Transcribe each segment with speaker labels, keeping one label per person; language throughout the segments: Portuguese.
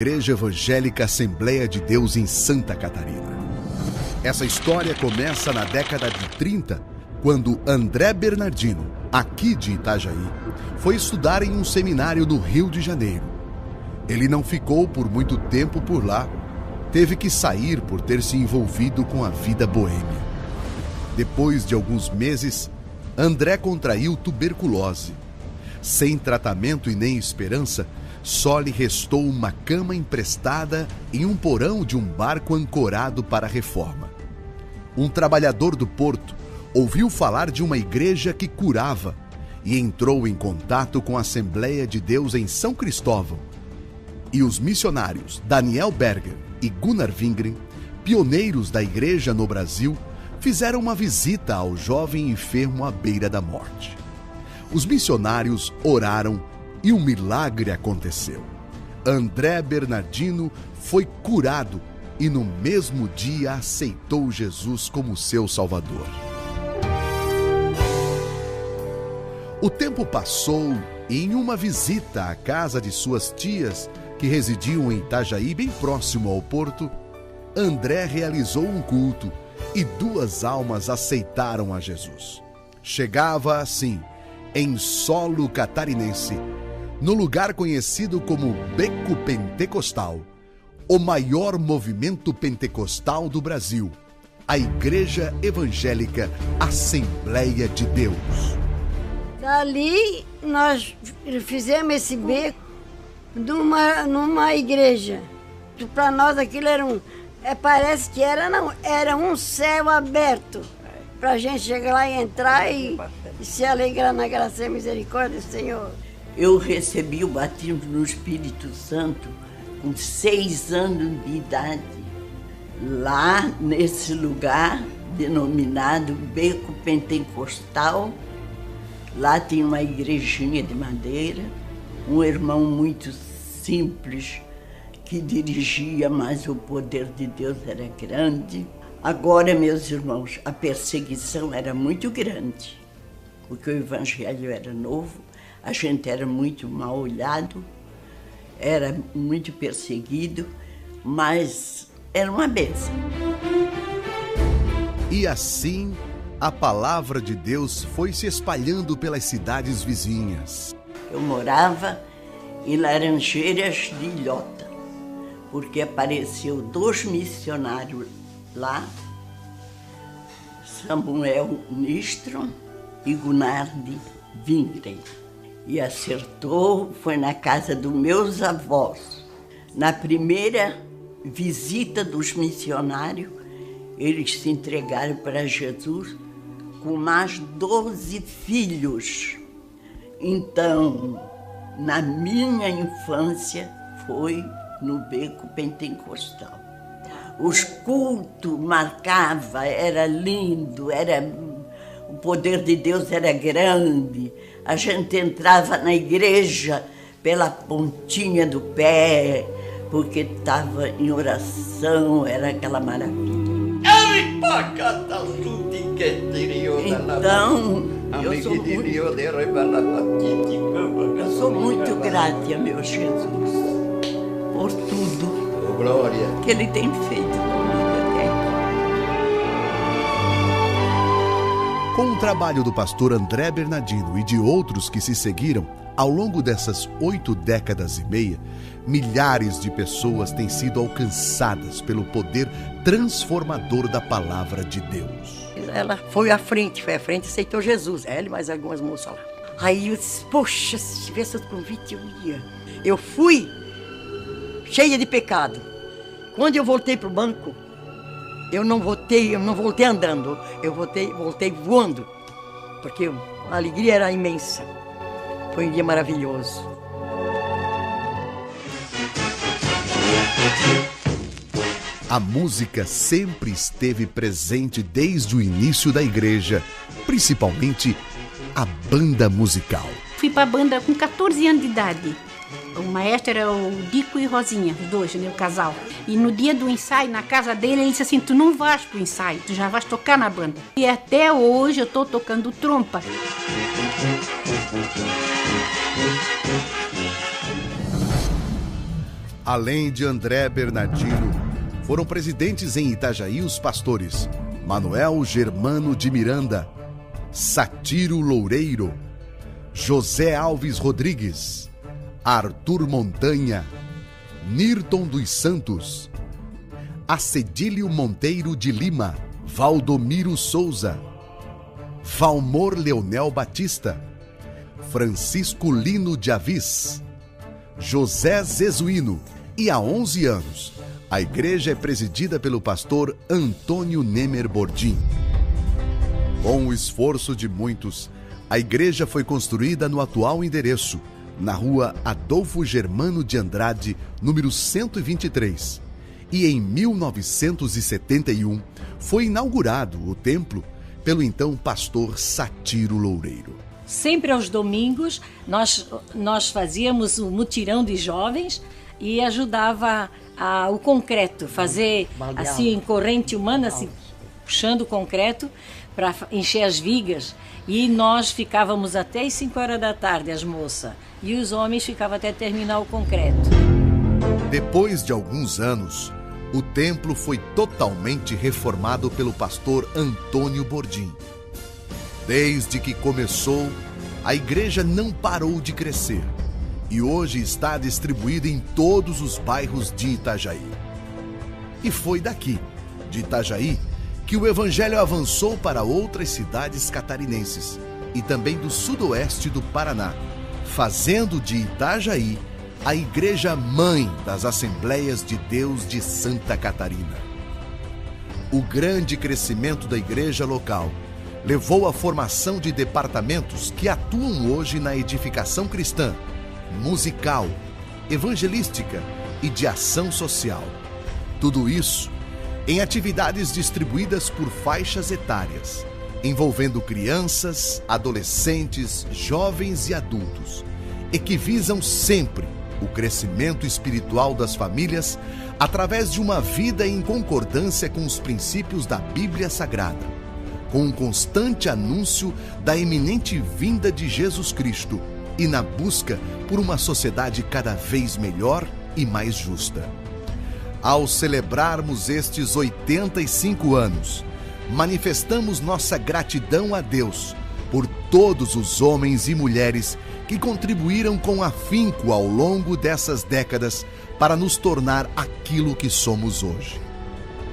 Speaker 1: Igreja Evangélica Assembleia de Deus em Santa Catarina. Essa história começa na década de 30, quando André Bernardino, aqui de Itajaí, foi estudar em um seminário no Rio de Janeiro. Ele não ficou por muito tempo por lá, teve que sair por ter se envolvido com a vida boêmia. Depois de alguns meses, André contraiu tuberculose. Sem tratamento e nem esperança, só lhe restou uma cama emprestada em um porão de um barco ancorado para a reforma. Um trabalhador do porto ouviu falar de uma igreja que curava e entrou em contato com a Assembleia de Deus em São Cristóvão. E os missionários Daniel Berger e Gunnar Wingren, pioneiros da igreja no Brasil, fizeram uma visita ao jovem enfermo à beira da morte. Os missionários oraram e um milagre aconteceu. André Bernardino foi curado e no mesmo dia aceitou Jesus como seu Salvador. O tempo passou e em uma visita à casa de suas tias, que residiam em Itajaí, bem próximo ao porto, André realizou um culto e 2 almas aceitaram a Jesus. Chegava assim, em solo catarinense, no lugar conhecido como Beco Pentecostal, o maior movimento pentecostal do Brasil, a Igreja Evangélica Assembleia de Deus.
Speaker 2: Dali nós fizemos esse beco numa igreja. Para nós aquilo parece que era um céu aberto. Para a gente chegar lá e entrar e se alegrar na graça e misericórdia do Senhor.
Speaker 3: Eu recebi o batismo no Espírito Santo com 6 anos de idade, lá nesse lugar denominado Beco Pentecostal. Lá tinha uma igrejinha de madeira, um irmão muito simples que dirigia, mas o poder de Deus era grande. Agora, meus irmãos, a perseguição era muito grande, porque o evangelho era novo. A gente era muito mal olhado, era muito perseguido, mas era uma bênção.
Speaker 1: E assim, a palavra de Deus foi se espalhando pelas cidades vizinhas.
Speaker 3: Eu morava em Laranjeiras de Ilhota, porque apareceu 2 missionários lá, Samuel Nistron e Gunnar Wingren. E acertou, foi na casa dos meus avós. Na primeira visita dos missionários, eles se entregaram para Jesus com mais 12 filhos. Então, na minha infância, foi no Beco Pentecostal. Os cultos marcavam, era lindo, o poder de Deus era grande. A gente entrava na igreja pela pontinha do pé, porque estava em oração, era aquela maravilha. Então, eu sou muito grata a meu Jesus por tudo que Ele tem feito comigo até aqui.
Speaker 1: Com o trabalho do pastor André Bernardino e de outros que se seguiram, ao longo dessas 8 décadas e meia, milhares de pessoas têm sido alcançadas pelo poder transformador da palavra de Deus.
Speaker 4: Ela foi à frente, aceitou Jesus. Ela e mais algumas moças lá. Aí eu disse, poxa, se tivesse outro convite eu ia. Eu fui cheia de pecado. Quando eu voltei para o banco, eu não voltei andando, eu voltei voando, porque a alegria era imensa. Foi um dia maravilhoso.
Speaker 1: A música sempre esteve presente desde o início da igreja, principalmente a banda musical.
Speaker 5: Fui para a banda com 14 anos de idade. O maestro era o Dico e Rosinha, os 2, né, o casal. E no dia do ensaio, na casa dele, ele disse assim, tu não vais pro ensaio, tu já vais tocar na banda. E até hoje eu estou tocando trompa.
Speaker 1: Além de André Bernardino, foram presidentes em Itajaí os pastores Manuel Germano de Miranda, Satiro Loureiro, José Alves Rodrigues, Arthur Montanha, Nirton dos Santos, Acedílio Monteiro de Lima, Valdomiro Souza, Valmor Leonel Batista, Francisco Lino de Avis, José Zezuino. E há 11 anos, a igreja é presidida pelo pastor Antônio Nemer Bordim. Com o esforço de muitos, a igreja foi construída no atual endereço, na rua Adolfo Germano de Andrade, número 123. E em 1971 foi inaugurado o templo pelo então pastor Satiro Loureiro.
Speaker 6: Sempre aos domingos nós fazíamos o mutirão de jovens e ajudava o concreto, fazer assim em corrente humana, assim, puxando o concreto para encher as vigas. E nós ficávamos até as 5 horas da tarde, as moças, e os homens ficavam até terminar o concreto.
Speaker 1: Depois de alguns anos, o templo foi totalmente reformado pelo pastor Antônio Bordim. Desde que começou, a igreja não parou de crescer e hoje está distribuída em todos os bairros de Itajaí. E foi daqui, de Itajaí, que o evangelho avançou para outras cidades catarinenses e também do sudoeste do Paraná, fazendo de Itajaí a igreja mãe das Assembleias de Deus de Santa Catarina. O grande crescimento da igreja local levou à formação de departamentos que atuam hoje na edificação cristã, musical, evangelística e de ação social. Tudo isso em atividades distribuídas por faixas etárias, envolvendo crianças, adolescentes, jovens e adultos, e que visam sempre o crescimento espiritual das famílias através de uma vida em concordância com os princípios da Bíblia Sagrada, com um constante anúncio da iminente vinda de Jesus Cristo e na busca por uma sociedade cada vez melhor e mais justa. Ao celebrarmos estes 85 anos, manifestamos nossa gratidão a Deus por todos os homens e mulheres que contribuíram com afinco ao longo dessas décadas para nos tornar aquilo que somos hoje.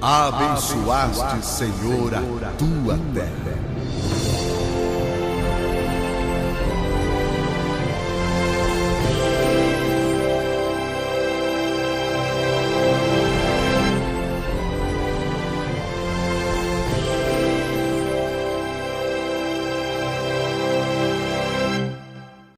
Speaker 1: Abençoaste, Senhor, a tua terra.